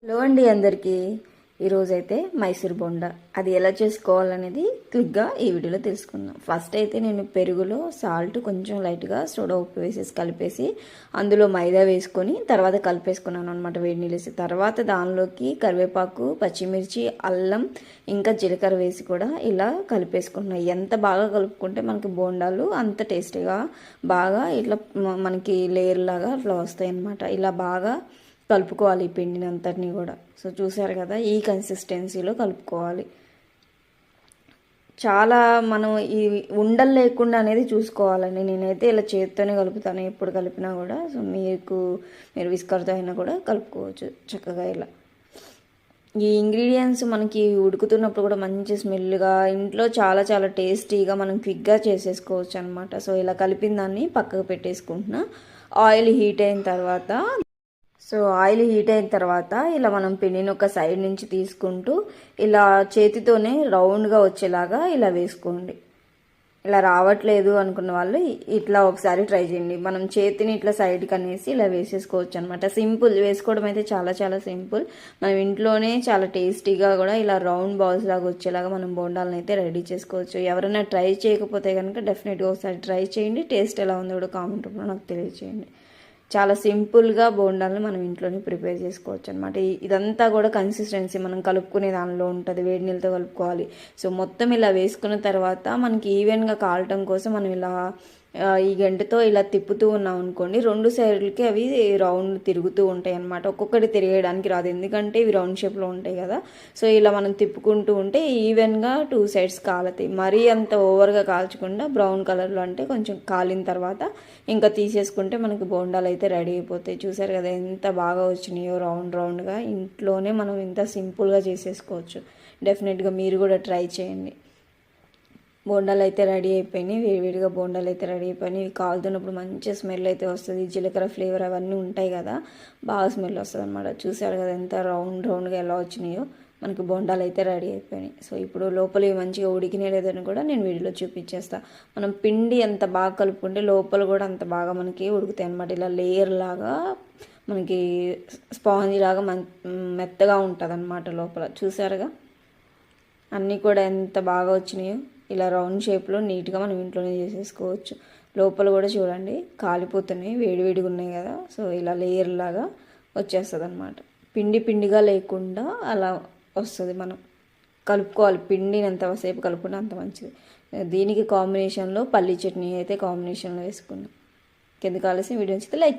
Hello అండి అందరికీ. ఈరోజైతే మైసూర్ బోండా అది ఎలా చేసుకోవాలనేది క్విక్గా ఈ వీడియోలో తెలుసుకుందాం. ఫస్ట్ అయితే నేను పెరుగులో సాల్ట్ కొంచెం లైట్గా సోడా ఉప్పు వేసేసి కలిపేసి అందులో మైదా వేసుకొని తర్వాత కలిపేసుకున్నాను అనమాట, వేడి నీళ్ళు వేసి. తర్వాత దానిలోకి కరివేపాకు, పచ్చిమిర్చి, అల్లం ఇంకా జీలకర్ర వేసి కూడా ఇలా కలిపేసుకుంటున్నాను. ఎంత బాగా కలుపుకుంటే మనకి బోండాలు అంత టేస్టీగా బాగా ఇట్లా మనకి లేయర్ లాగా అట్లా వస్తాయి అన్నమాట. ఇలా బాగా కలుపుకోవాలి ఈ పిండిని అంతటిని కూడా. సో చూసారు కదా, ఈ కన్సిస్టెన్సీలో కలుపుకోవాలి. చాలా మనం ఈ ఉండలు లేకుండా అనేది చూసుకోవాలండి. నేనైతే ఇలా చేతితోనే కలుపుతాను ఎప్పుడు కలిపినా కూడా. సో మీరు విస్కర్తో అయినా కూడా కలుపుకోవచ్చు చక్కగా ఇలా. ఈ ఇంగ్రీడియంట్స్ మనకి ఉడుకుతున్నప్పుడు కూడా మంచి స్మెల్గా, ఇంట్లో చాలా చాలా టేస్టీగా మనం క్విక్గా చేసేసుకోవచ్చు అనమాట. సో ఇలా కలిపిన దాన్ని పక్కకు పెట్టేసుకుంటున్నా. ఆయిల్ హీట్ అయిన తర్వాత ఆయిల్ హీట్ అయిన తర్వాత ఇలా మనం పిండిని ఒక సైడ్ నుంచి తీసుకుంటూ ఇలా చేతితోనే రౌండ్గా వచ్చేలాగా ఇలా వేసుకోండి. ఇలా రావట్లేదు అనుకున్న వాళ్ళు ఇట్లా ఒకసారి ట్రై చేయండి. మనం చేతిని ఇట్లా సైడ్కి అనేసి ఇలా వేసేసుకోవచ్చు అనమాట. సింపుల్, వేసుకోవడం అయితే చాలా చాలా సింపుల్. మనం ఇంట్లోనే చాలా టేస్టీగా కూడా ఇలా రౌండ్ బాల్స్ లాగా వచ్చేలాగా మనం బోండాలను అయితే రెడీ చేసుకోవచ్చు. ఎవరైనా ట్రై చేయకపోతే కనుక డెఫినెట్గా ఒకసారి ట్రై చేయండి. టేస్ట్ ఎలా ఉందో కూడా కామెంట్ రూపంలో నాకు తెలియజేయండి. చాలా సింపుల్గా బోండాలను మనం ఇంట్లోనే ప్రిపేర్ చేసుకోవచ్చు అనమాట. ఇదంతా కూడా కన్సిస్టెన్సీ మనం కలుపుకునే దానిలో ఉంటుంది. వేడి నీళ్ళతో కలుపుకోవాలి. సో మొత్తం ఇలా వేసుకున్న తర్వాత మనకి ఈవెన్గా కాలటం కోసం మనం ఇలా ఈ గంటతో ఇలా తిప్పుతూ ఉన్నాం అనుకోండి, రెండు సైడ్లకి అవి రౌండ్ తిరుగుతూ ఉంటాయి అన్నమాట. ఒక్కొక్కటి తిరిగేయడానికి రాదు, ఎందుకంటే ఇవి రౌండ్ షేప్లో ఉంటాయి కదా. సో ఇలా మనం తిప్పుకుంటూ ఉంటే ఈవెన్గా టూ సైడ్స్ కాలుతాయి. మరీ అంత ఓవర్గా కాల్చకుండా బ్రౌన్ కలర్లో, అంటే కొంచెం కాలిన తర్వాత ఇంకా తీసేసుకుంటే మనకి బోండాలు అయితే రెడీ అయిపోతాయి. చూసారు కదా ఎంత బాగా వచ్చినాయో రౌండ్ రౌండ్గా. ఇంట్లోనే మనం ఇంత సింపుల్గా చేసేసుకోవచ్చు. డెఫినెట్గా మీరు కూడా ట్రై చేయండి. బోండాలు అయితే రెడీ అయిపోయినాయి. వేడివేడిగా బోండాలు అయితే రెడీ అయిపోయినాయి. ఇవి కాలుతున్నప్పుడు మంచి స్మెల్ అయితే వస్తుంది. జీలకర్ర ఫ్లేవర్ అవన్నీ ఉంటాయి కదా, బాగా స్మెల్ వస్తుంది అనమాట. చూసారు కదా ఎంత రౌండ్గా ఎలా వచ్చినాయో. మనకి బోండాలు అయితే రెడీ అయిపోయినాయి. సో ఇప్పుడు లోపల మంచిగా ఉడికినాయి లేదని కూడా నేను వీడియోలో చూపించేస్తాను. మనం పిండి ఎంత బాగా కలుపుకుంటే లోపల కూడా అంత బాగా మనకి ఉడుకుతాయి అనమాట. ఇలా లేయర్ లాగా మనకి స్పాంజీ లాగా మెత్తగా ఉంటుంది అనమాట లోపల. చూసారుగా అన్నీ కూడా ఎంత బాగా వచ్చినాయో. ఇలా రౌండ్ షేప్లో నీట్గా మనం ఇంట్లోనే చేసేసుకోవచ్చు. లోపల కూడా చూడండి కాలిపోతున్నాయి, వేడివేడిగా ఉన్నాయి కదా. సో ఇలా లేయర్ లాగా వచ్చేస్తుంది అనమాట. పిండిగా లేకుండా అలా వస్తుంది. మనం కలుపుకోవాలి. పిండిని ఎంతసేపు కలుపుకుంటే అంత మంచిది. దీనికి కాంబినేషన్లో పల్లీ చట్నీ అయితే కాంబినేషన్లో వేసుకున్నాం. కింద కావాల్సిన వీడియో నచ్చితే లైక్